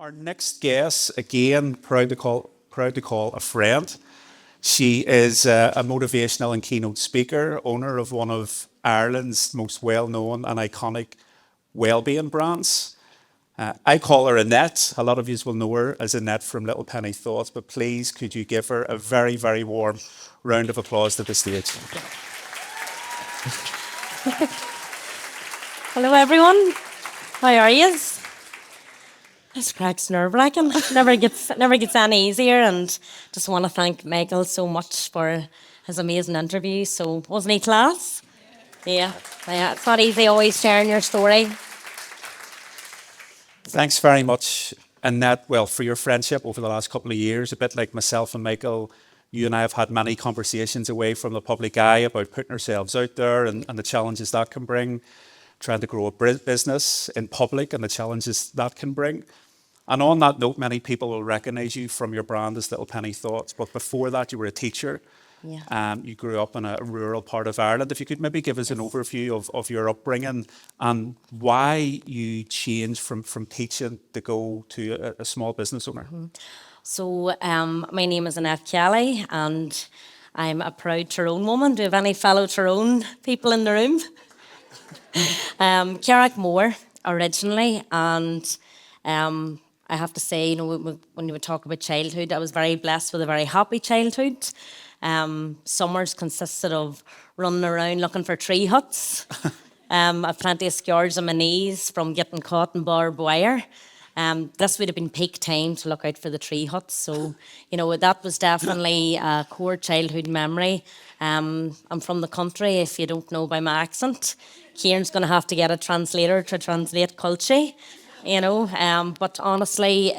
Our next guest, again, proud to call a friend. She is a motivational and keynote speaker, owner of one of Ireland's most well-known and iconic wellbeing brands. I call her Annette. A lot of you will know her as Annette from Little Penny Thoughts, but please could you give her a very, very warm round of applause at the stage. Hello, everyone. How are you? This crack's nerve-wracking. Never gets any easier, and just want to thank Michael so much for his amazing interview. So, wasn't he class? Yeah. It's not easy always sharing your story. Thanks very much, Annette, for your friendship over the last couple of years. A bit like myself and Michael, you and I have had many conversations away from the public eye about putting ourselves out there and the challenges that can bring, trying to grow a business in public and the challenges that can bring. And on that note, many people will recognise you from your brand as Little Penny Thoughts. But before that, you were a teacher. Yeah. You grew up in a rural part of Ireland. If you could maybe give us an overview of your upbringing and why you changed from teaching to go to a small business owner. So, my name is Annette Kelly, and I'm a proud Tyrone woman. Do you have any fellow Tyrone people in the room? Carrickmore originally, and I have to say, when you would talk about childhood, I was very blessed with a very happy childhood. Summers consisted of running around looking for tree huts. I've plenty of scars on my knees from getting caught in barbed wire. This would have been peak time to look out for the tree huts. So, that was definitely a core childhood memory. I'm from the country, if you don't know by my accent. Kieran's going to have to get a translator to translate culture. But honestly,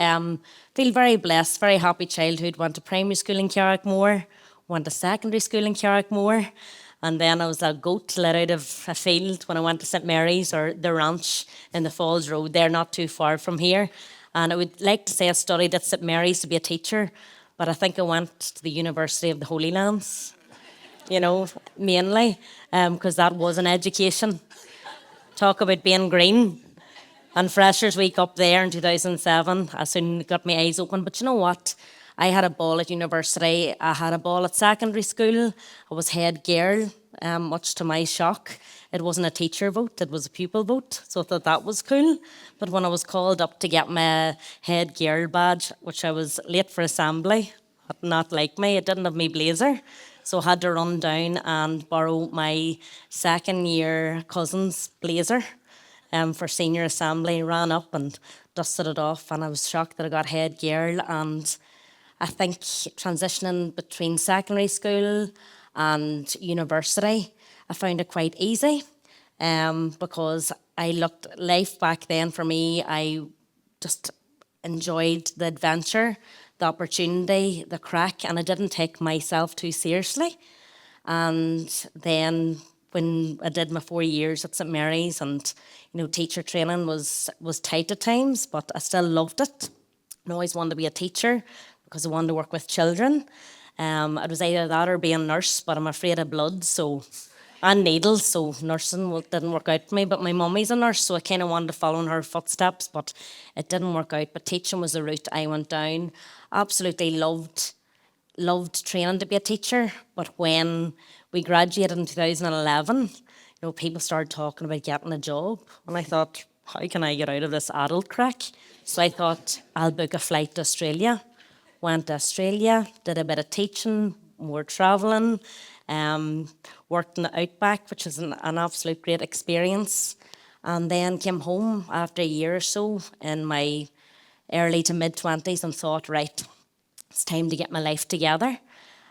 feel very blessed, very happy childhood. Went to primary school in Carrickmore, went to secondary school in Carrickmore, and then I was a goat let out of a field when I went to St Mary's or the ranch in the Falls Road. They're not too far from here. And I would like to say I studied at St Mary's to be a teacher, but I think I went to the University of the Holy Lands, mainly, because that was an education. Talk about being green. And Freshers Week up there in 2007, I soon got my eyes open. But you know what? I had a ball at university. I had a ball at secondary school. I was head girl, much to my shock. It wasn't a teacher vote, it was a pupil vote. So I thought that was cool. But when I was called up to get my head girl badge, which I was late for assembly, not like me, it didn't have my blazer. So I had to run down and borrow my second year cousin's blazer. For senior assembly, ran up and dusted it off, and I was shocked that I got head girl. And I think transitioning between secondary school and university, I found it quite easy because I looked life back then for me. I just enjoyed the adventure, the opportunity, the crack, and I didn't take myself too seriously. And then when I did my 4 years at St Mary's, and teacher training was tight at times, but I still loved it. I always wanted to be a teacher because I wanted to work with children. It was either that or be a nurse, but I'm afraid of blood, and needles, so nursing didn't work out for me. But my mummy's a nurse, so I kind of wanted to follow in her footsteps, but it didn't work out. But teaching was the route I went down. Absolutely loved training to be a teacher, but when we graduated in 2011, people started talking about getting a job, and I thought, how can I get out of this adult crack? So I thought, I'll book a flight to Australia. Went to Australia, did a bit of teaching, more travelling, worked in the outback, which is an absolute great experience, and then came home after a year or so in my early to mid-20s and thought, right, it's time to get my life together.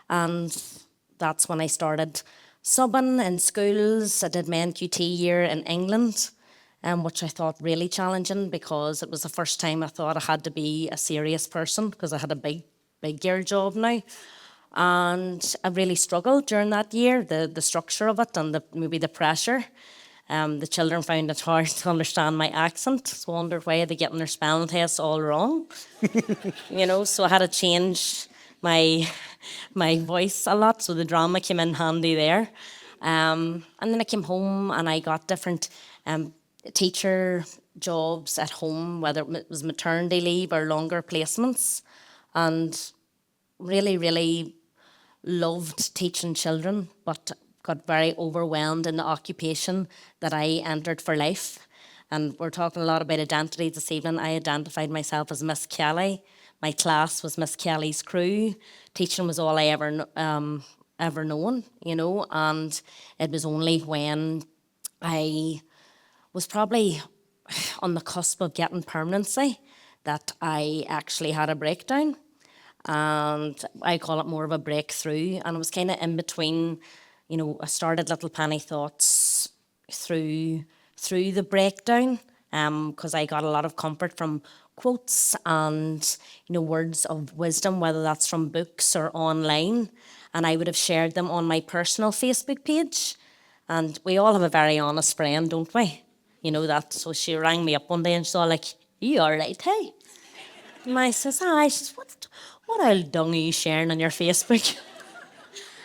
And that's when I started subbing in schools. I did my NQT year in England, which I thought really challenging because it was the first time I thought I had to be a serious person because I had a big girl job now. And I really struggled during that year, the structure of it and maybe the pressure. The children found it hard to understand my accent, so I wondered why they're getting their spelling tests all wrong. So I had to change my voice a lot, so the drama came in handy there. And then I came home and I got different teacher jobs at home, whether it was maternity leave or longer placements, and really, really loved teaching children, but got very overwhelmed in the occupation that I entered for life. And we're talking a lot about identity this evening. I identified myself as Miss Kelly. My class was Miss Kelly's crew. Teaching was all I ever known, you know. And it was only when I was probably on the cusp of getting permanency that I actually had a breakdown. And I call it more of a breakthrough. And it was kind of in between, you know, I started Little Penny Thoughts through the breakdown, because I got a lot of comfort from quotes and, you know, words of wisdom, whether that's from books or online. And I would have shared them on my personal Facebook page. And we all have a very honest friend, don't we? You know that. So she rang me up one day and she's all like, "You all right, hey?" And I says, "Aye." She says, what old dung are you sharing on your Facebook?"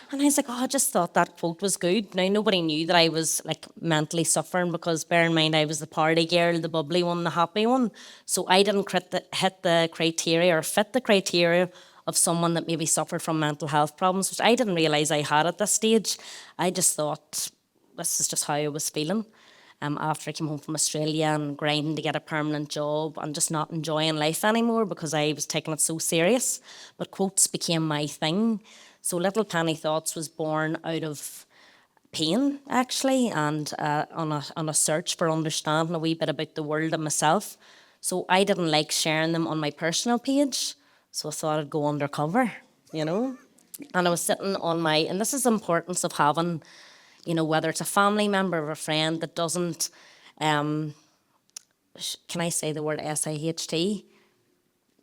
And I was like, "Oh, I just thought that quote was good." Now, nobody knew that I was like mentally suffering, because bear in mind, I was the party girl, the bubbly one, the happy one. So I didn't hit the criteria or fit the criteria of someone that maybe suffered from mental health problems, which I didn't realise I had at this stage. I just thought this is just how I was feeling. After I came home from Australia and grinding to get a permanent job and just not enjoying life anymore because I was taking it so serious. But quotes became my thing. So Little Penny Thoughts was born out of pain, actually, and on a search for understanding a wee bit about the world and myself. So I didn't like sharing them on my personal page, so I thought I'd go undercover, you know. And I was sitting on my, and this is the importance of having, you know, whether it's a family member or a friend that doesn't, can I say the word SIHT?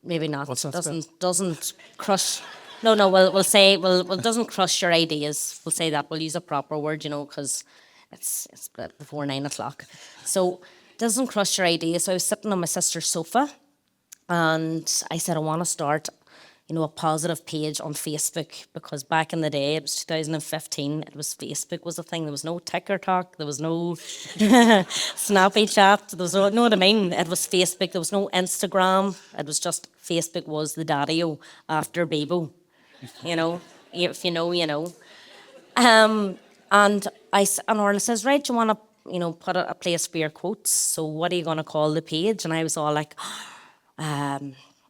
Maybe not. What's that Doesn't crush. No. We'll say doesn't crush your ideas. We'll say that. We'll use a proper word, you know, because it's before 9 o'clock. So doesn't crush your ideas. So I was sitting on my sister's sofa, and I said I want to start, you know, a positive page on Facebook, because back in the day, it was 2015, it was Facebook was a thing. There was no TikTok, there was no Snappy Chat, there was no, know what I mean? It was Facebook, there was no Instagram, it was just Facebook was the daddy-o after Bebo, you know, if you know, you know. And Orla says, "Right, do you want to, you know, put a place for your quotes? So what are you going to call the page?" And I was all like,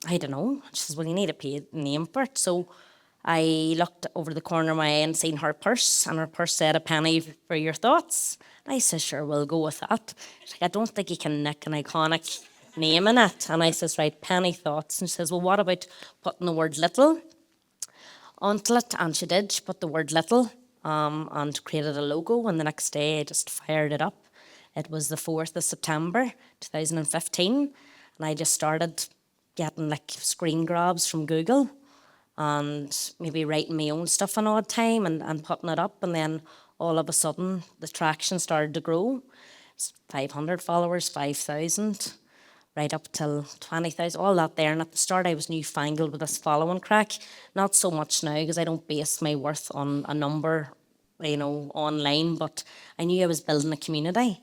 I don't know. She says, "Well, you need a paid name for it." So I looked over the corner of my eye and seen her purse, and her purse said, "A penny for your thoughts." And I said, "Sure, we'll go with that." She's like, "I don't think you can nick an iconic name in it." And I says, "Right, penny thoughts." And she says, "Well, what about putting the word little onto it?" And she did. She put the word little, and created a logo. And the next day, I just fired it up. It was the 4th of September, 2015. And I just started getting like screen grabs from Google and maybe writing my own stuff an odd time and putting it up. And then all of a sudden, the traction started to grow. It's 500 followers, 5,000, right up till 20,000, all that there. And at the start, I was newfangled with this following crack. Not so much now, because I don't base my worth on a number, you know, online, but I knew I was building a community.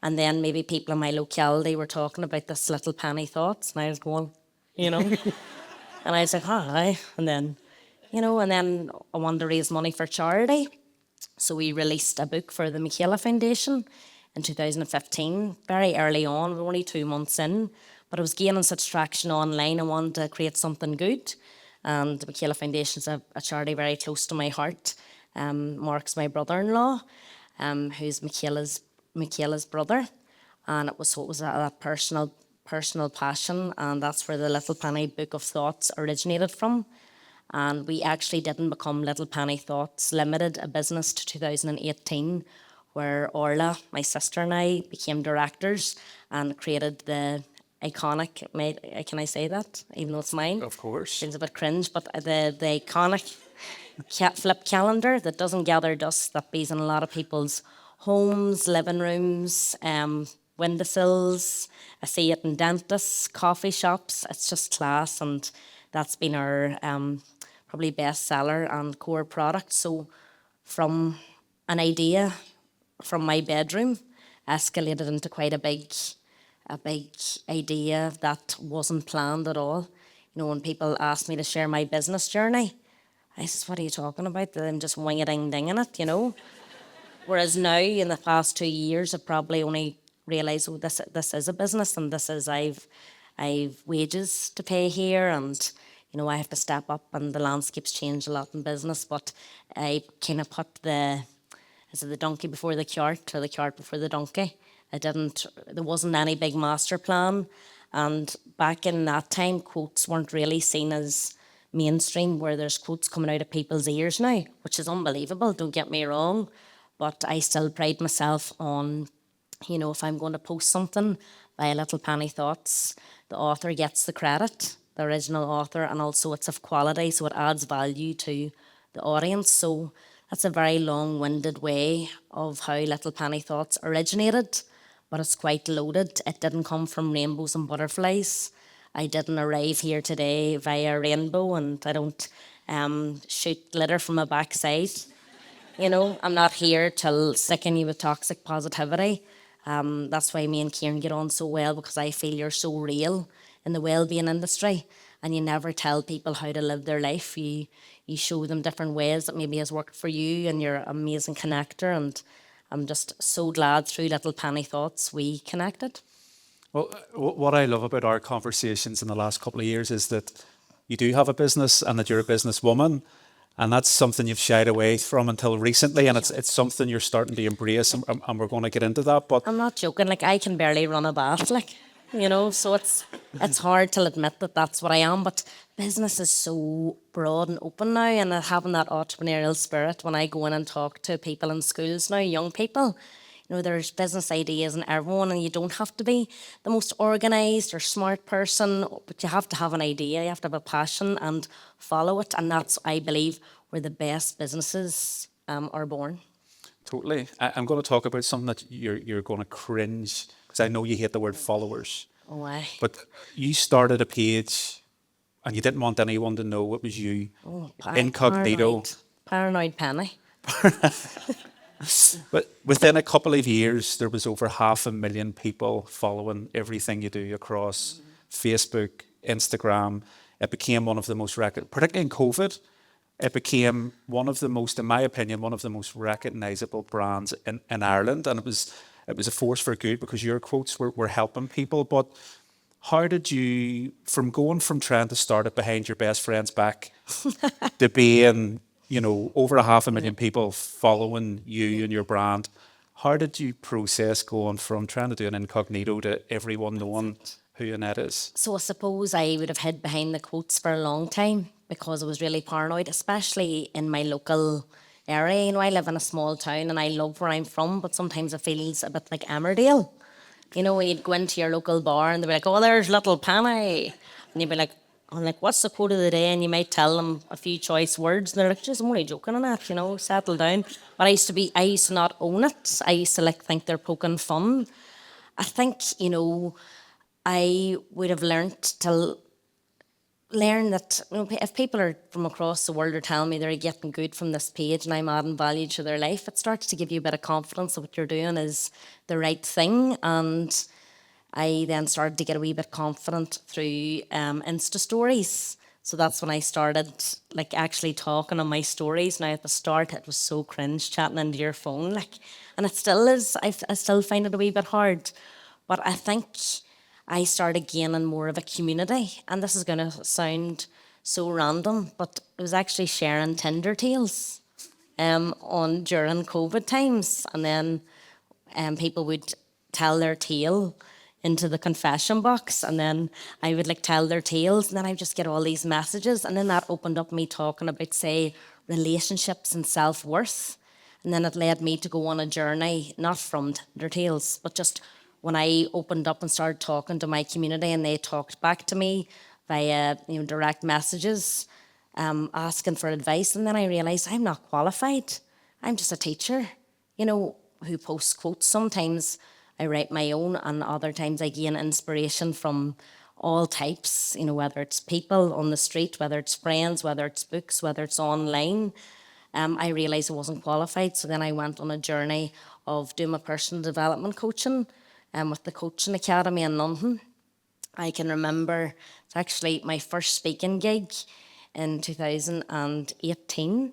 And then maybe people in my locality were talking about this Little Penny Thoughts, and I was going, you know. And I was like, "Hi." And then, you know, and then I wanted to raise money for charity. So we released a book for the Michaela Foundation in 2015, very early on. We were only 2 months in, but I was gaining such traction online. I wanted to create something good. And the Michaela Foundation is a charity very close to my heart. Mark's my brother-in-law, who's Michaela's brother. And it was that personal passion, and that's where the Little Penny Book of Thoughts originated from. And we actually didn't become Little Penny Thoughts Limited, a business, to 2018, where Orla, my sister, and I became directors and created the iconic, can I say that, even though it's mine? Of course. Feels a bit cringe, but the iconic flip calendar that doesn't gather dust, that bees in a lot of people's homes, living rooms, windowsills. I see it in dentists, coffee shops. It's just class, and that's been our probably bestseller and core product. So from an idea from my bedroom, escalated into quite a big a big idea that wasn't planned at all. You know, when people ask me to share my business journey, I says, what are you talking about? I'm just wing-a-ding-dinging it, you know? Whereas now, in the past 2 years, I've probably only realised, oh, this is a business, and this is I've wages to pay here, and you know I have to step up, and the landscape's changed a lot in business. But I kind of put the donkey before the cart, or the cart before the donkey. There wasn't any big master plan, and back in that time, quotes weren't really seen as mainstream. Where there's quotes coming out of people's ears now, which is unbelievable. Don't get me wrong. But I still pride myself on, you know, if I'm going to post something by Little Penny Thoughts, the author gets the credit, the original author, and also it's of quality, so it adds value to the audience. So that's a very long-winded way of how Little Penny Thoughts originated, but it's quite loaded. It didn't come from rainbows and butterflies. I didn't arrive here today via rainbow, and I don't shoot glitter from my backside. You know, I'm not here to sicken you with toxic positivity. That's why me and Kieran get on so well, because I feel you're so real in the wellbeing industry, and you never tell people how to live their life. You show them different ways that maybe has worked for you, and you're an amazing connector. And I'm just so glad through Little Penny Thoughts we connected. Well, what I love about our conversations in the last couple of years is that you do have a business and that you're a businesswoman. And that's something you've shied away from until recently, and it's something you're starting to embrace, and we're going to get into that. But I'm not joking. Like, I can barely run a bath, like, you know. So it's hard to admit that that's what I am. But business is so broad and open now, and having that entrepreneurial spirit when I go in and talk to people in schools now, young people. You know, there's business ideas in everyone, and you don't have to be the most organised or smart person, but you have to have an idea, you have to have a passion and follow it. And that's, I believe, where the best businesses are born. totally, I'm going to talk about something that you're going to cringe, because I know you hate the word followers. Oh, aye. But you started a page, and you didn't want anyone to know it was you. Oh, Incognito. Paranoid Penny. But within a couple of years, there was over 500,000 people following everything you do across Facebook, Instagram. It became one of the most particularly in COVID, it became one of the most, in my opinion, one of the most recognisable brands in Ireland. And it was a force for good, because your quotes were helping people. But how did you, from going from trying to start it behind your best friend's back to being, you know, over 500,000 people following you and your brand, how did you process going from trying to do an incognito to everyone knowing who Annette is? So I suppose I would have hid behind the quotes for a long time, because I was really paranoid, especially in my local area. You know, I live in a small town and I love where I'm from, but sometimes it feels a bit like Emmerdale. You know, you'd go into your local bar and they'd be like, oh, there's Little Penny. And you'd be like, I'm like, what's the quote of the day? And you might tell them a few choice words, and they're like, just, I'm only joking on that, you know, settle down. But I used to not own it. I used to like think they're poking fun. I think, you know, I would have learnt to learn that, you know, if people are from across the world are telling me they're getting good from this page and I'm adding value to their life, it starts to give you a bit of confidence that what you're doing is the right thing. And I then started to get a wee bit confident through Insta stories. So that's when I started like actually talking on my stories. Now at the start it was so cringe chatting into your phone, like, and it still is. I still find it a wee bit hard, but I think I started gaining more of a community. And this is going to sound so random, but it was actually sharing Tinder tales on during COVID times, and then people would tell their tale into the confession box, and then I would like tell their tales, and then I would just get all these messages, and then that opened up me talking about, say, relationships and self-worth. And then it led me to go on a journey, not from their tales, but just when I opened up and started talking to my community, and they talked back to me via, you know, direct messages, asking for advice. And then I realised I'm not qualified. I'm just a teacher, you know, who posts quotes. Sometimes I write my own, and other times I gain inspiration from all types, you know, whether it's people on the street, whether it's friends, whether it's books, whether it's online. I realised I wasn't qualified, so then I went on a journey of doing my personal development coaching, with the Coaching Academy in London. I can remember it's actually my first speaking gig in 2018.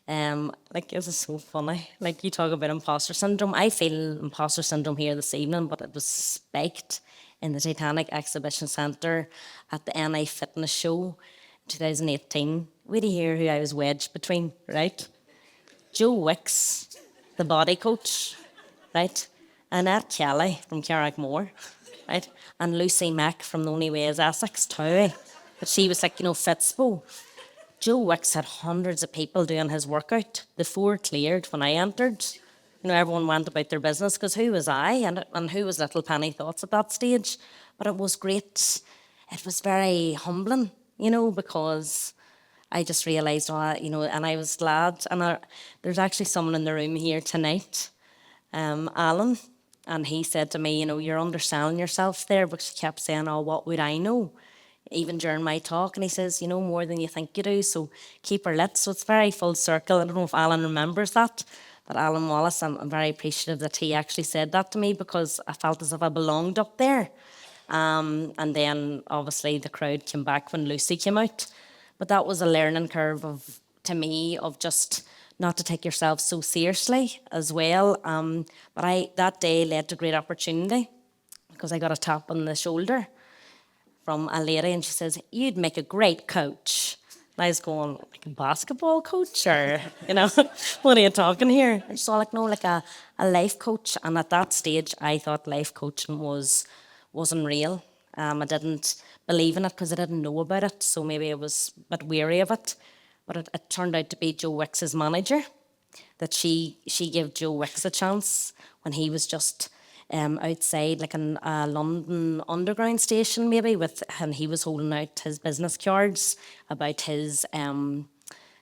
Like, it was so funny. Like, you talk about imposter syndrome. I feel imposter syndrome here this evening, but it was spiked in the Titanic Exhibition Centre at the NI Fitness Show in 2018. Wait to hear who I was wedged between, right? Joe Wicks, the body coach, right? Annette Kelly from Carrickmore, right? And Lucy Mack from The Only Way is Essex, Towie. But she was like, Fitspo. Joe Wicks had hundreds of people doing his workout. The 4 cleared when I entered. Everyone went about their business because who was I and who was Little Penny Thoughts at that stage? But it was great. It was very humbling, because I just realised, and I was glad. And there's actually someone in the room here tonight, Alan, and he said to me, you're underselling yourself there, because he kept saying, oh, what would I know? Even during my talk, and he says, you know more than you think you do, so keep her lit. So it's very full circle. I don't know if Alan remembers that Alan Wallace, I'm very appreciative that he actually said that to me, because I felt as if I belonged up there. And then obviously the crowd came back when Lucy came out. But that was a learning curve to me of just not to take yourself so seriously as well. But that day led to great opportunity, because I got a tap on the shoulder from a lady, and she says, you'd make a great coach. And I was going, like a basketball coach, or, what are you talking here? And she's all like, no, like a life coach. And at that stage, I thought life coaching wasn't real. I didn't believe in it because I didn't know about it, so maybe I was a bit weary of it. But it turned out to be Joe Wicks's manager, that she gave Joe Wicks a chance when he was just outside, like in a London underground station maybe, and he was holding out his business cards about his,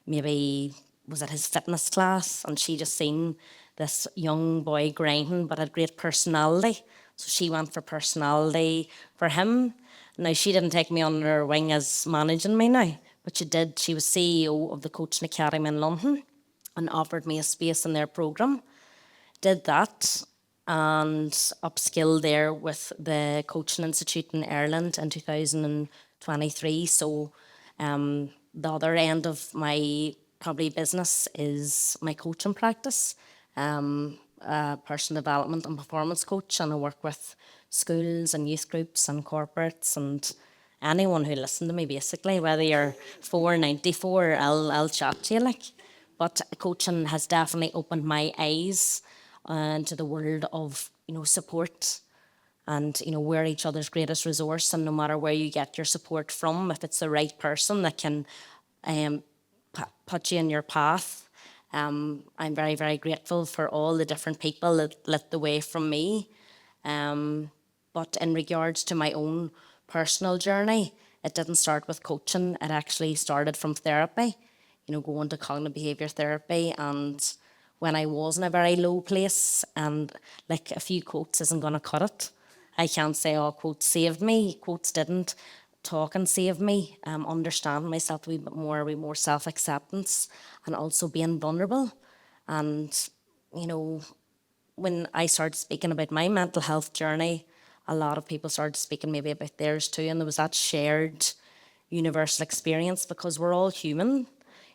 maybe, was it his fitness class? And she just seen this young boy grinding but had great personality. So she went for personality for him. Now, she didn't take me under her wing as managing me now, but she did. She was CEO of the Coaching Academy in London and offered me a space in their programme. Did that and upskilled there with the Coaching Institute in Ireland in 2023. So the other end of my probably business is my coaching practice, personal development and performance coach, and I work with schools and youth groups and corporates and anyone who listens to me, basically, whether you're 494, I'll chat to you, like. But coaching has definitely opened my eyes to the world of, support, and, we're each other's greatest resource. And no matter where you get your support from, if it's the right person that can put you in your path, I'm very, very grateful for all the different people that lit the way from me. But in regards to my own personal journey, it didn't start with coaching. It actually started from therapy, going to cognitive behaviour therapy. And when I was in a very low place, and like a few quotes isn't going to cut it. I can't say, oh, quotes saved me. Quotes didn't. Talking saved me. Understanding myself a wee bit more, with more self-acceptance, and also being vulnerable. And, when I started speaking about my mental health journey, a lot of people started speaking maybe about theirs too. And there was that shared universal experience, because we're all human.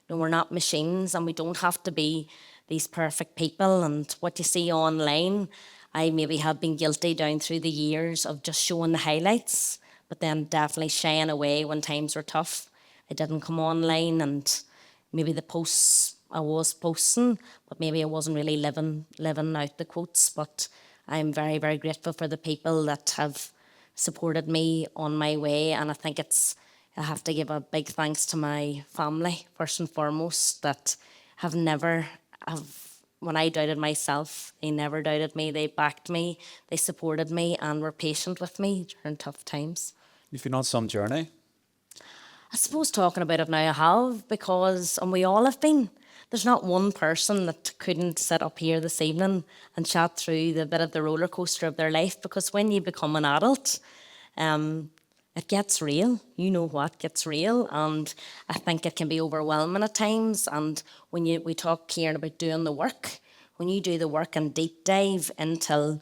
We're not machines, and we don't have to be these perfect people. And what you see online, I maybe have been guilty down through the years of just showing the highlights, but then definitely shying away when times were tough. I didn't come online, and maybe the posts I was posting, but maybe I wasn't really living out the quotes. But I'm very, very grateful for the people that have supported me on my way. And I think I have to give a big thanks to my family, first and foremost, that when I doubted myself, they never doubted me. They backed me, they supported me, and were patient with me during tough times. You've been on some journey. I suppose talking about it now I have, and we all have been. There's not one person that couldn't sit up here this evening and chat through the bit of the roller coaster of their life, because when you become an adult, it gets real. You know what gets real, and I think it can be overwhelming at times. And when we talk here about doing the work, when you do the work and deep dive until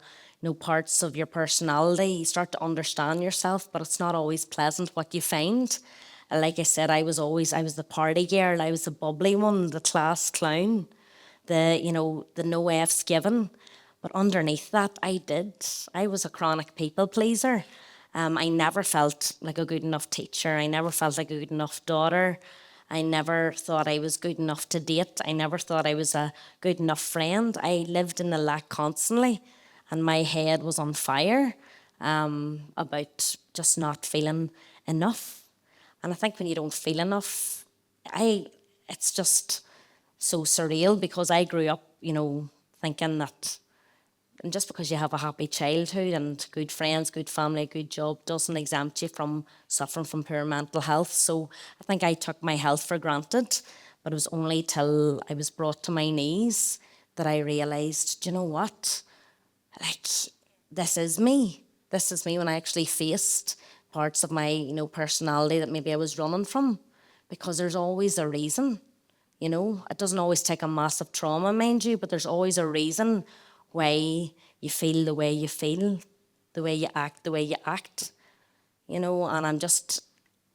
parts of your personality. You start to understand yourself, but it's not always pleasant what you find. Like I said, I was the party girl. I was the bubbly one, the class clown, the no F's given. But underneath that, I was a chronic people pleaser. I never felt like a good enough teacher. I never felt like a good enough daughter. I never thought I was good enough to date. I never thought I was a good enough friend. I lived in the lack constantly, and my head was on fire about just not feeling enough. And I think when you don't feel enough, it's just so surreal, because I grew up, thinking that, and just because you have a happy childhood and good friends, good family, good job, doesn't exempt you from suffering from poor mental health. So I think I took my health for granted, but it was only till I was brought to my knees that I realised, do you know what? Like, this is me. This is me when I actually faced parts of my, personality that maybe I was running from, because there's always a reason. It doesn't always take a massive trauma, mind you, but there's always a reason why you feel the way you feel, the way you act, and it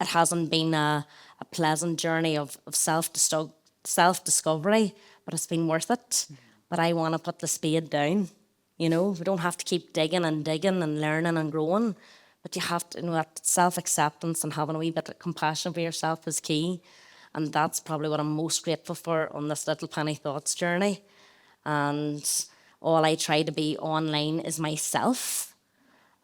hasn't been a pleasant journey of self-discovery, but it's been worth it. But I want to put the spade down. We don't have to keep digging and learning and growing, but you have to, that self-acceptance and having a wee bit of compassion for yourself is key. And that's probably what I'm most grateful for on this Little Penny Thoughts journey. And all I try to be online is myself.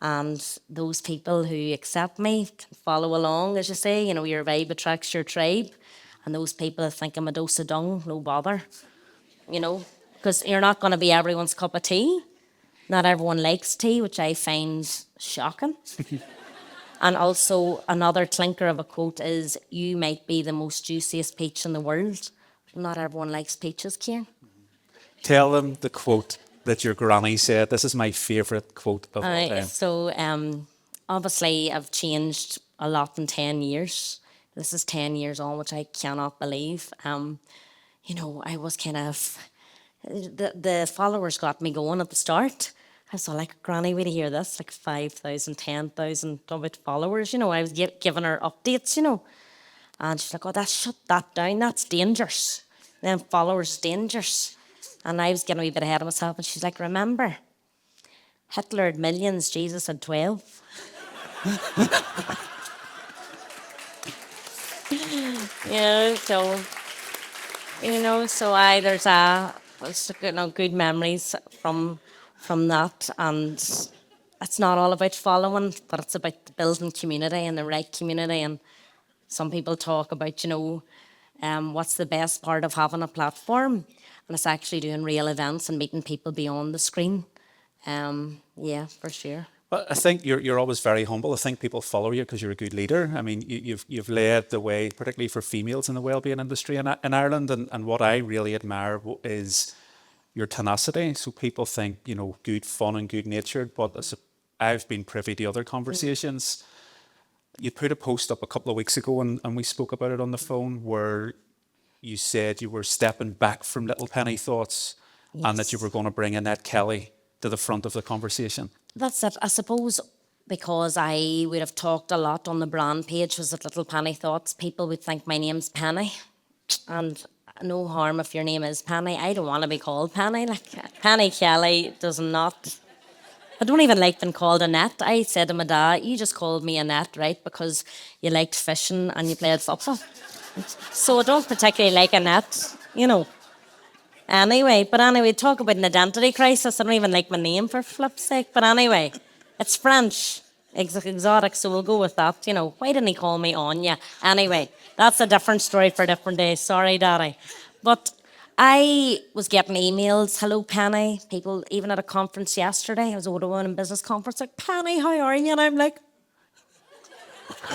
And those people who accept me can follow along, as you say. Your vibe attracts your tribe. And those people that think I'm a dose of dung, no bother. Because you're not going to be everyone's cup of tea. Not everyone likes tea, which I find shocking. And also, another clinker of a quote is, you might be the most juiciest peach in the world. Not everyone likes peaches, Ciarán. Tell them the quote that your granny said. This is my favourite quote of all time. So, obviously, I've changed a lot in 10 years. This is 10 years on, which I cannot believe. I was kind of... The followers got me going at the start. I was like, Granny, wait to hear this, like 5,000, 10,000 followers. I was giving her updates, And she's like, oh, shut that down. That's dangerous. Then followers dangerous. And I was getting a wee bit ahead of myself. And she's like, remember, Hitler had millions, Jesus had 12. There's good memories from that, and it's not all about following, but it's about building community and the right community. And some people talk about, what's the best part of having a platform, and it's actually doing real events and meeting people beyond the screen. Yeah, for sure. Well, I think you're always very humble. I think people follow you because you're a good leader. I mean, you've led the way, particularly for females in the wellbeing industry in Ireland. And what I really admire is your tenacity. So people think, good fun and good natured, but I've been privy to other conversations. You put a post up a couple of weeks ago, and we spoke about it on the phone, where you said you were stepping back from Little Penny Thoughts, yes, and that you were going to bring Annette Kelly to the front of the conversation. That's it. I suppose because I would have talked a lot on the brand page, was it Little Penny Thoughts, people would think my name's Penny. And no harm if your name is Penny. I don't want to be called Penny. Like, Penny Kelly does not... I don't even like being called Annette. I said to my dad, you just called me Annette, right, because you liked fishing and you played football. So I don't particularly like Annette, Anyway, talk about an identity crisis. I don't even like my name, for flip's sake. But anyway, it's French, exotic, so we'll go with that. Why didn't he call me Anya? Anyway, that's a different story for a different day. Sorry, Daddy. But I was getting emails, hello, Penny. People, even at a conference yesterday, I was at a women in business conference, like, Penny, how are you? And I'm like,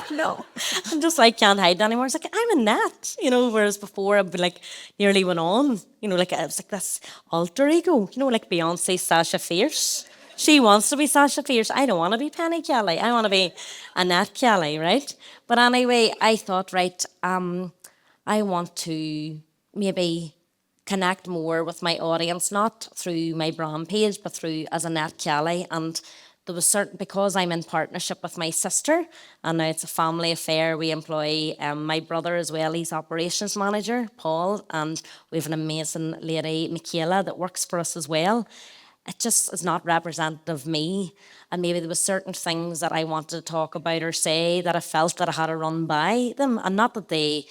no, I'm just like, can't hide anymore. It's like, I'm Annette, whereas before I'd be like, nearly went on, like I was like this alter ego, like Beyonce, Sasha Fierce. She wants to be Sasha Fierce. I don't want to be Penny Kelly. I want to be Annette Kelly, right? But anyway, I thought, right, I want to maybe connect more with my audience, not through my brand page, but through as Annette Kelly. And there was certain, because I'm in partnership with my sister, and now it's a family affair. We employ my brother as well. He's operations manager, Paul, and we have an amazing lady, Michaela, that works for us as well. It just is not representative of me. And maybe there was certain things that I wanted to talk about or say that I felt that I had to run by them. And not that they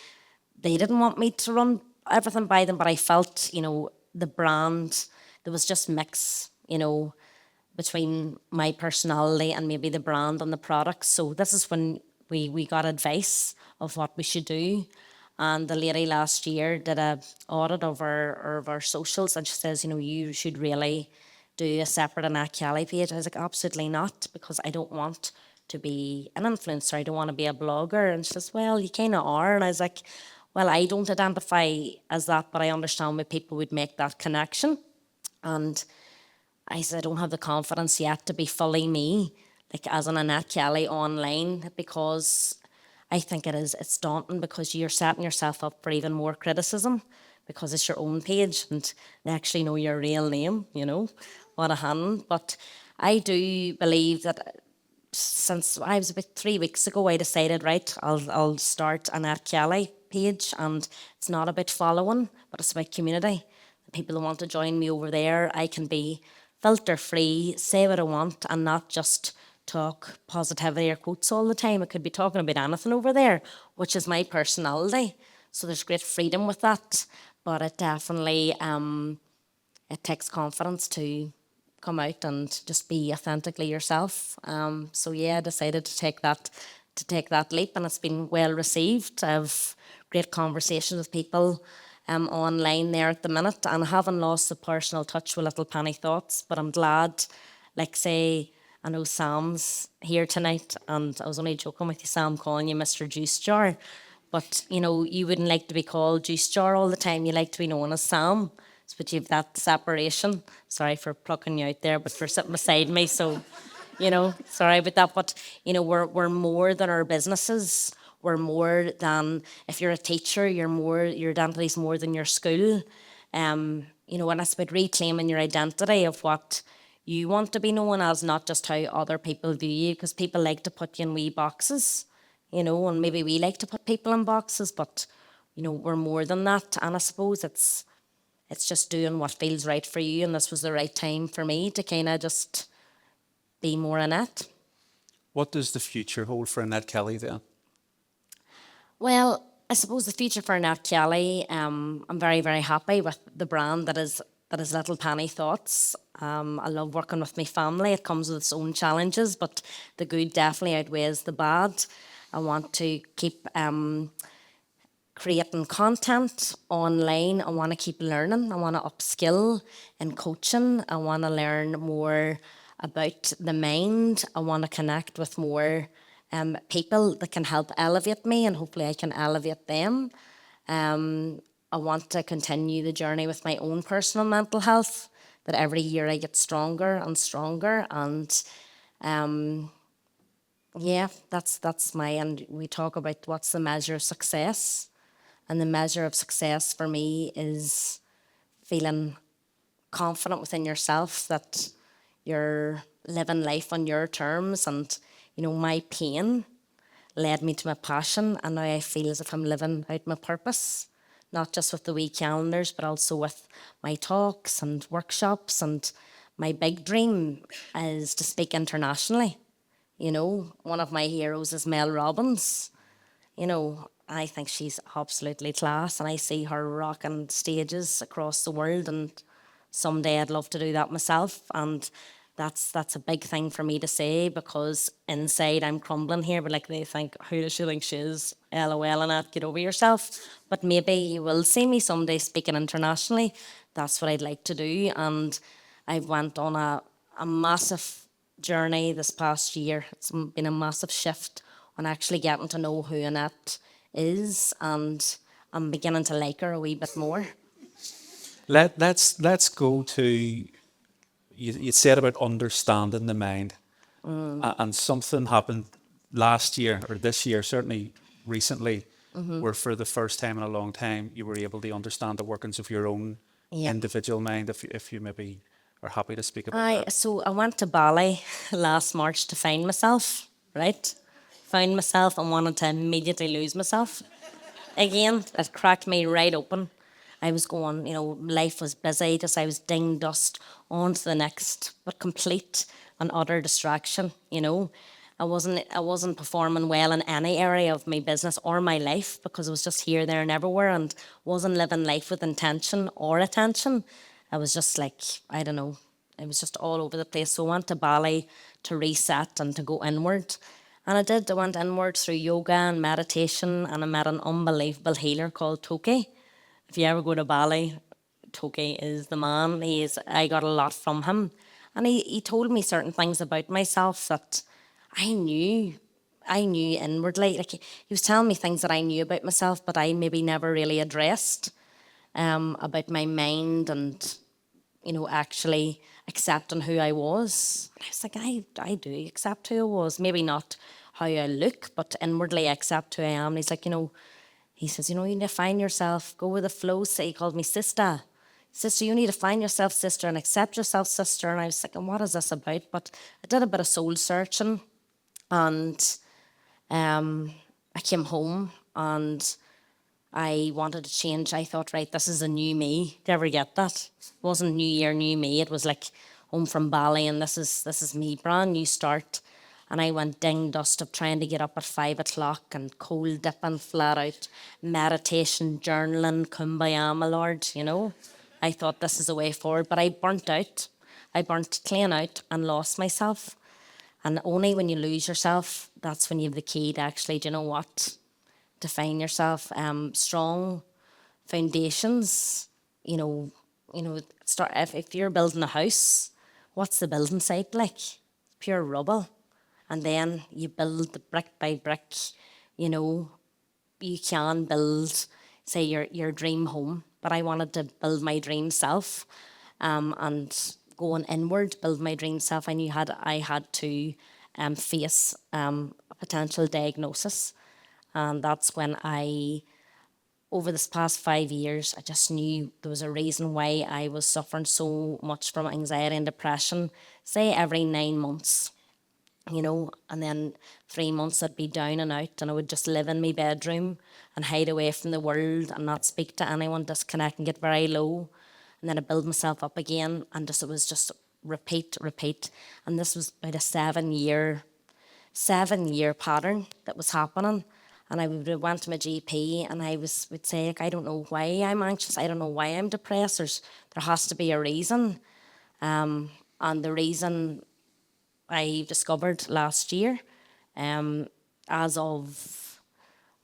didn't want me to run everything by them, but I felt, the brand, there was just mix, between my personality and maybe the brand and the products. So this is when we got advice of what we should do. And the lady last year did a audit of our socials, and she says, you should really do a separate Annette Kelly page. I was like, absolutely not, because I don't want to be an influencer. I don't want to be a blogger. And she says, well, you kind of are. And I was like, well, I don't identify as that, but I understand why people would make that connection. And I said, I don't have the confidence yet to be fully me, like as an Annette Kelly online, because I think it's daunting, because you're setting yourself up for even more criticism, because it's your own page and they actually know your real name, what a hand. But I do believe that since I was about 3 weeks ago, I decided, right, I'll start an Annette Kelly page, and it's not about following, but it's about community. The people who want to join me over there, I can be filter free, say what I want, and not just talk positivity or quotes all the time. I could be talking about anything over there, which is my personality. So there's great freedom with that, but it definitely it takes confidence to come out and just be authentically yourself. So yeah, I decided to take that leap, and it's been well received. I've great conversations with people online there at the minute, and I haven't lost the personal touch with little penny thoughts. But I'm glad, like say, I know Sam's here tonight, and I was only joking with you, Sam, calling you Mr. Juice Jar. But you wouldn't like to be called Juice Jar all the time. You like to be known as Sam. But you've that separation. Sorry for plucking you out there, but you're sitting beside me, so sorry about that. But we're more than our businesses. We're more than, if you're a teacher, your identity's more than your school. And it's about reclaiming your identity of what you want to be known as, not just how other people view you, because people like to put you in wee boxes, and maybe we like to put people in boxes, but we're more than that. And I suppose it's just doing what feels right for you, and this was the right time for me to kind of just be more in it. What does the future hold for Annette Kelly then? Well, I suppose the future for Annette Kelly, I'm very, very happy with the brand that is Little Penny Thoughts. I love working with my family. It comes with its own challenges, but the good definitely outweighs the bad. I want to keep creating content online. I want to keep learning. I want to upskill in coaching. I want to learn more about the mind. I want to connect with more people that can help elevate me, and hopefully I can elevate them. I want to continue the journey with my own personal mental health, that every year I get stronger and stronger. And yeah, that's my, and we talk about what's the measure of success. And the measure of success for me is feeling confident within yourself, that you're living life on your terms. And, my pain led me to my passion. And now I feel as if I'm living out my purpose, not just with the wee calendars, but also with my talks and workshops. And my big dream is to speak internationally. One of my heroes is Mel Robbins. I think she's absolutely class, and I see her rocking stages across the world, and someday I'd love to do that myself. And that's a big thing for me to say, because inside I'm crumbling here, but like they think, who does she think she is? LOL, and that, get over yourself. But maybe you will see me someday speaking internationally. That's what I'd like to do. And I've went on a massive journey this past year. It's been a massive shift on actually getting to know who Annette is, and I'm beginning to like her a wee bit more. Let's go to, you said about understanding the mind, and something happened last year or this year, certainly recently, where for the first time in a long time you were able to understand the workings of your own Yeah. individual mind. If you maybe are happy to speak about that. So I went to Bali last March to find myself, right? Found myself and wanted to immediately lose myself. Again, it cracked me right open. I was going, life was busy, just I was ding dust on to the next, but complete and utter distraction. I wasn't performing well in any area of my business or my life because I was just here, there and everywhere and wasn't living life with intention or attention. I was just like, I don't know, it was just all over the place. So I went to Bali to reset and to go inward. And I did. I went inward through yoga and meditation, and I met an unbelievable healer called Toki. If you ever go to Bali, Toki is the man. I got a lot from him. And he told me certain things about myself that I knew. I knew inwardly. Like he was telling me things that I knew about myself, but I maybe never really addressed about my mind and actually accepting who I was. And I was like, I do accept who I was. Maybe not how I look, but inwardly I accept who I am. And he's like, he says, you need to find yourself, go with the flow. So he called me sister. Sister, you need to find yourself, sister, and accept yourself, sister. And I was like, and what is this about? But I did a bit of soul searching and I came home and I wanted to change. I thought, right, this is a new me. Did you ever get that? It wasn't New Year, new me. It was like home from Bali, and this is me, brand new start. And I went ding dust of trying to get up at 5 o'clock and cold dipping flat out, meditation, journaling, kumbaya, my lord. I thought this is a way forward, but I burnt out. I burnt clean out and lost myself. And only when you lose yourself, that's when you have the key to actually, do you know what? Define yourself. Strong foundations. Start if you're building a house, what's the building site like? Pure rubble, and then you build brick by brick. You can build, say, your dream home. But I wanted to build my dream self, and going inward, build my dream self. I knew I had to face a potential diagnosis. And that's when over this past 5 years, I just knew there was a reason why I was suffering so much from anxiety and depression, say every 9 months, and then 3 months I'd be down and out and I would just live in my bedroom and hide away from the world and not speak to anyone, disconnect and get very low. And then I build myself up again and it was just repeat. And this was about a 7 year pattern that was happening. And I went to my GP and would say, like, I don't know why I'm anxious. I don't know why I'm depressed. There has to be a reason. And the reason I discovered last year, as of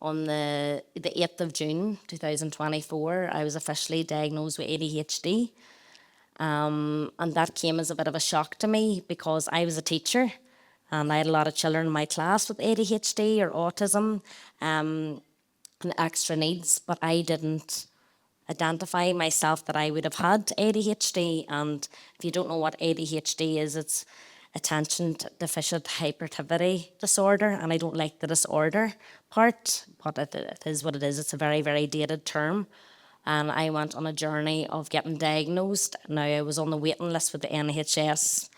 on the 8th of June 2024, I was officially diagnosed with ADHD. And that came as a bit of a shock to me because I was a teacher. And I had a lot of children in my class with ADHD or autism and extra needs, but I didn't identify myself that I would have had ADHD. And if you don't know what ADHD is, it's attention deficit hyperactivity disorder. And I don't like the disorder part, but it is what it is. It's a very, very dated term. And I went on a journey of getting diagnosed. Now, I was on the waiting list with the NHS.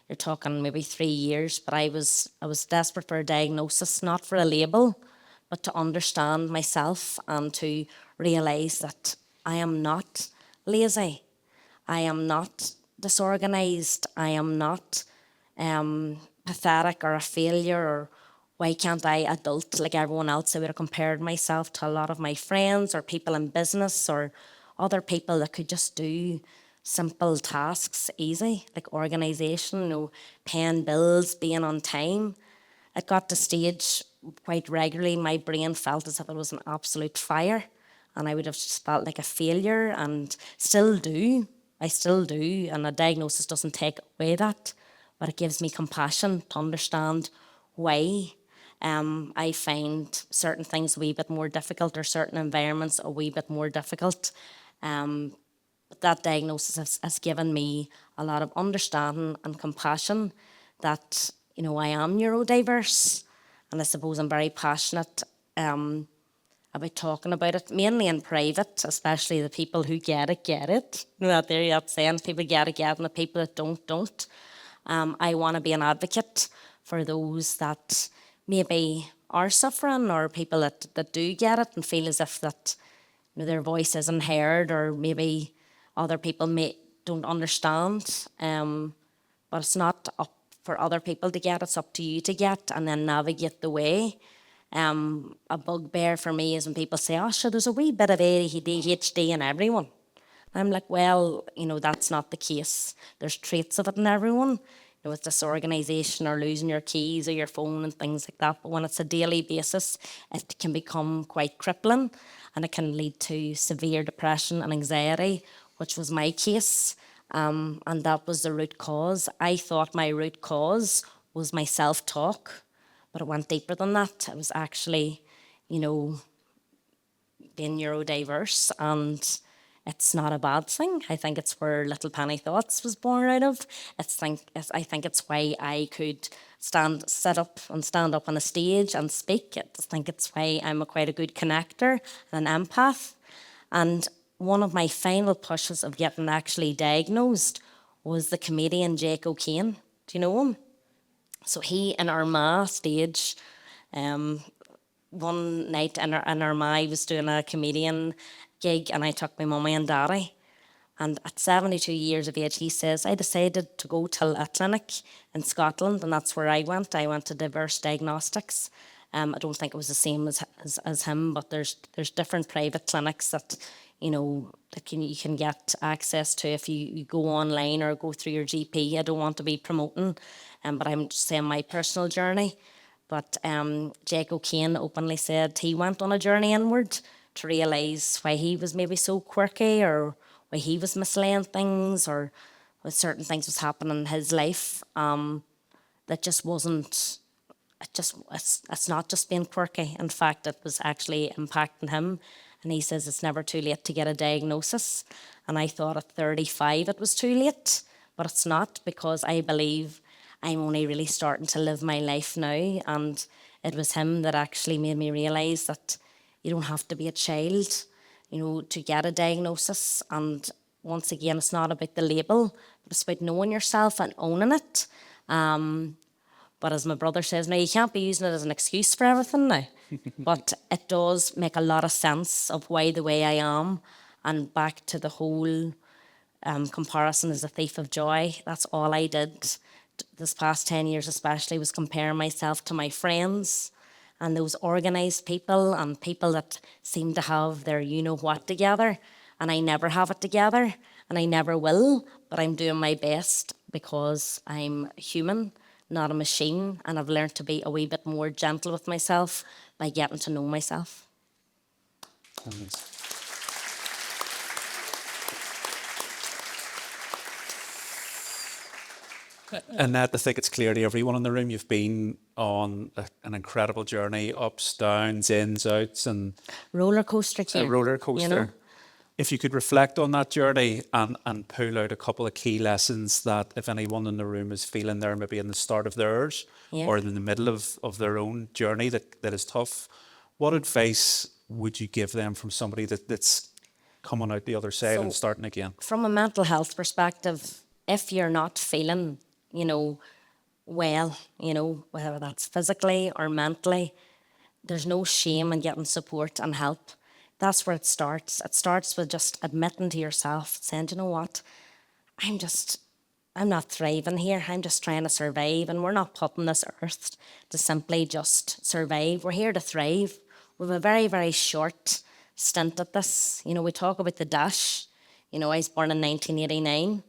You're talking maybe 3 years, but I was desperate for a diagnosis, not for a label, but to understand myself and to realise that I am not lazy. I am not disorganised. I am not pathetic or a failure or why can't I adult like everyone else? I would have compared myself to a lot of my friends or people in business or other people that could just do simple tasks easy, like organisation, paying bills, being on time. It got to stage quite regularly, my brain felt as if it was an absolute fire and I would have just felt like a failure and still do. I still do, and a diagnosis doesn't take away that, but it gives me compassion to understand why I find certain things a wee bit more difficult or certain environments a wee bit more difficult. But that diagnosis has given me a lot of understanding and compassion that, I am neurodiverse and I suppose I'm very passionate about talking about it, mainly in private, especially the people who get it, get it. You know, that saying, people get it, and the people that don't, don't. I want to be an advocate for those that maybe are suffering, or people that do get it and feel as if that, you know, their voice isn't heard, or maybe other people don't understand. But it's not up for other people to get, it's up to you to get and then navigate the way. A bugbear for me is when people say, oh, sure, there's a wee bit of ADHD in everyone. I'm like, well, you know, that's not the case. There's traits of it in everyone. You know, it's disorganisation or losing your keys or your phone and things like that. But when it's a daily basis, it can become quite crippling, and it can lead to severe depression and anxiety, which was my case. And that was the root cause. I thought my root cause was my self-talk, but it went deeper than that. It was actually, you know, being neurodiverse, and it's not a bad thing. I think it's where Little Penny Thoughts was born out of. I think it's why I could sit up on a stage and speak. I think it's why I'm quite a good connector and an empath. And one of my final pushes of getting actually diagnosed was the comedian Jake O'Kane. Do you know him? So he, in Armagh stage, one night in Armagh, he was doing a comedian gig, and I took my mummy and daddy. And at 72 years of age, he says, I decided to go to a clinic in Scotland, and that's where I went. I went to Diverse Diagnostics. I don't think it was the same as him, but there's different private clinics that, you know, that you can get access to if you go online or go through your GP. I don't want to be promoting, but I'm just saying my personal journey. But Jake O'Kane openly said he went on a journey inward to realise why he was maybe so quirky, or why he was mislaying things, or what certain things was happening in his life that just wasn't. It's not just being quirky. In fact, it was actually impacting him. And he says it's never too late to get a diagnosis. And I thought at 35 it was too late, but it's not, because I believe I'm only really starting to live my life now. And it was him that actually made me realise that you don't have to be a child, you know, to get a diagnosis. And once again, it's not about the label, but it's about knowing yourself and owning it. But as my brother says, now you can't be using it as an excuse for everything now. But it does make a lot of sense of why the way I am. And back to the whole comparison is a thief of joy. That's all I did this past 10 years especially, was comparing myself to my friends and those organised people and people that seem to have their you-know-what together. And I never have it together, and I never will, but I'm doing my best because I'm human, not a machine, and I've learned to be a wee bit more gentle with myself by getting to know myself. Annette, I think it's clear to everyone in the room you've been on an incredible journey, ups, downs, ins, outs, and Roller coaster, a roller coaster. You know? If you could reflect on that journey and pull out a couple of key lessons that if anyone in the room is feeling they're maybe in the start of theirs or in the middle of their own journey that is tough, what advice would you give them from somebody that's coming out the other side and starting again? From a mental health perspective, if you're not feeling, well, whether that's physically or mentally, there's no shame in getting support and help. That's where it starts. It starts with just admitting to yourself, saying, you know what, I'm not thriving here. I'm just trying to survive. And we're not put on this earth to simply just survive. We're here to thrive. We have a very, very short stint at this. We talk about the dash. I was born in 1989.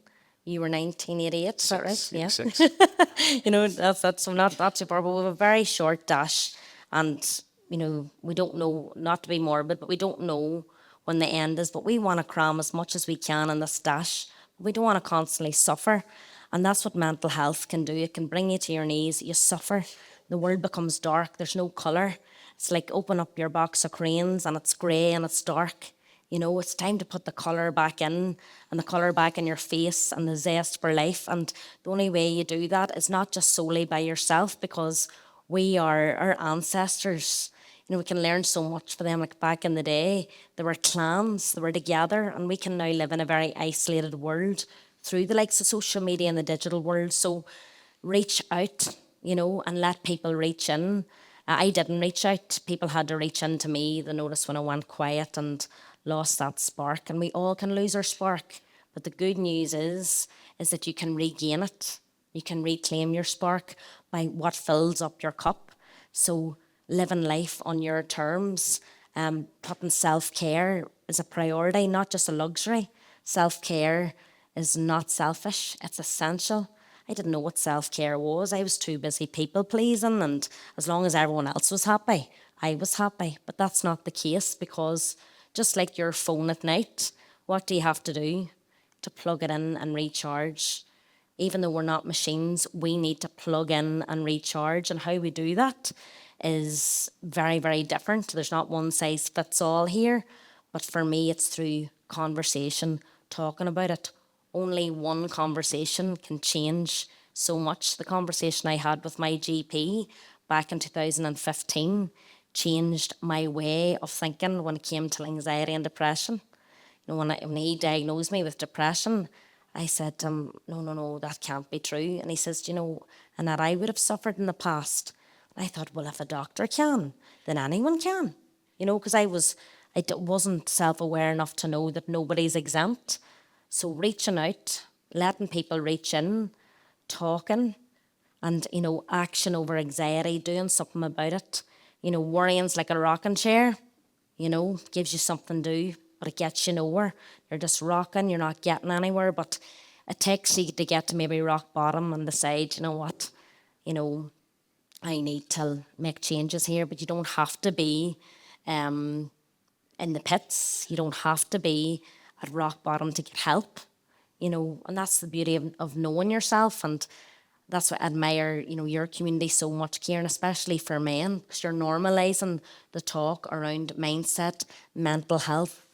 You were 1988, is that right? Yeah. Six. That's not too far, but we have a very short dash. And we don't know, not to be morbid, but we don't know when the end is. But we want to cram as much as we can in this dash. We don't want to constantly suffer. And that's what mental health can do. It can bring you to your knees. You suffer. The world becomes dark. There's no colour. It's like open up your box of crayons and it's grey and it's dark. It's time to put the colour back in, and the colour back in your face and the zest for life. And the only way you do that is not just solely by yourself, because our ancestors, we can learn so much from them. Like back in the day, there were clans, they were together, and we can now live in a very isolated world through the likes of social media and the digital world. So reach out, and let people reach in. I didn't reach out. People had to reach in to me. They noticed when I went quiet and lost that spark. And we all can lose our spark. But the good news is that you can regain it. You can reclaim your spark by what fills up your cup. So living life on your terms, putting self-care is a priority, not just a luxury. Self-care is not selfish, it's essential. I didn't know what self-care was. I was too busy people-pleasing, and as long as everyone else was happy, I was happy. But that's not the case, because just like your phone at night, what do you have to do to plug it in and recharge? Even though we're not machines, we need to plug in and recharge. And how we do that is very, very different. There's not one size fits all here. But for me, it's through conversation, talking about it. Only one conversation can change so much. The conversation I had with my GP back in 2015 changed my way of thinking when it came to anxiety and depression. When he diagnosed me with depression, I said, no, that can't be true. And he says, and that I would have suffered in the past. And I thought, well, if a doctor can, then anyone can. Because I wasn't self-aware enough to know that nobody's exempt. So reaching out, letting people reach in, talking, and, action over anxiety, doing something about it. Worrying's like a rocking chair, gives you something to do, but it gets you nowhere. You're just rocking, you're not getting anywhere, but it takes you to get to maybe rock bottom and decide, what, I need to make changes here. But you don't have to be in the pits. You don't have to be at rock bottom to get help, and that's the beauty of knowing yourself. And that's what I admire, your community so much, Kieran, especially for men, because you're normalising the talk around mindset, mental health,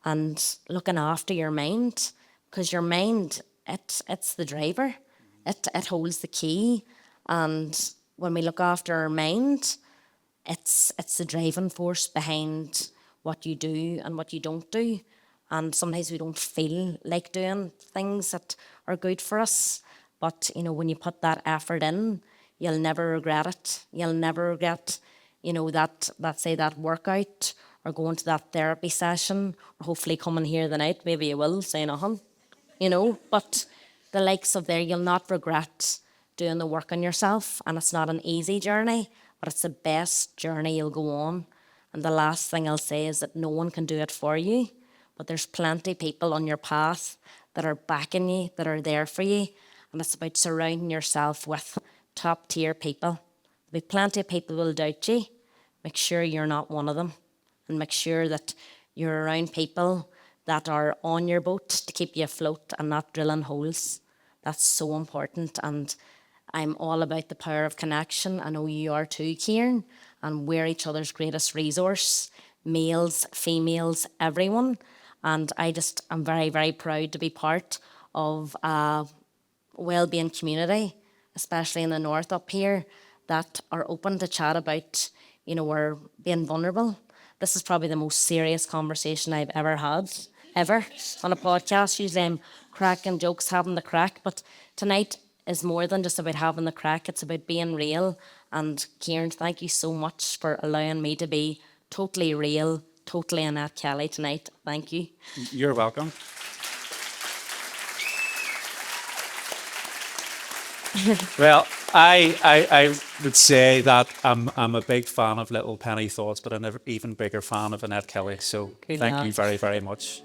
and looking after your mind, because your mind, it's the driver, it holds the key. And when we look after our mind, it's the driving force behind what you do and what you don't do. And sometimes we don't feel like doing things that are good for us. But, when you put that effort in, you'll never regret it. You'll never regret, that workout, or going to that therapy session, or hopefully coming here the night. Maybe you will say nothing, But the likes of there, you'll not regret doing the work on yourself. And it's not an easy journey, but it's the best journey you'll go on. And the last thing I'll say is that no one can do it for you. But there's plenty of people on your path that are backing you, that are there for you. And it's about surrounding yourself with top tier people. There'll be plenty of people who will doubt you. Make sure you're not one of them. And make sure that you're around people that are on your boat to keep you afloat and not drilling holes. That's so important. And I'm all about the power of connection. I know you are too, Kieran. And we're each other's greatest resource. Males, females, everyone. And I'm very, very proud to be part of a wellbeing community, especially in the north up here, that are open to chat about, we're being vulnerable. This is probably the most serious conversation I've ever had, ever, on a podcast. Usually I'm cracking jokes, having the crack, but tonight is more than just about having the crack. It's about being real. And Kieran, thank you so much for allowing me to be totally real, totally Annette Kelly tonight. Thank you. You're welcome. Well, I would say that I'm a big fan of Little Penny Thoughts, but an even bigger fan of Annette Kelly. So Good thank lad. you very, very much.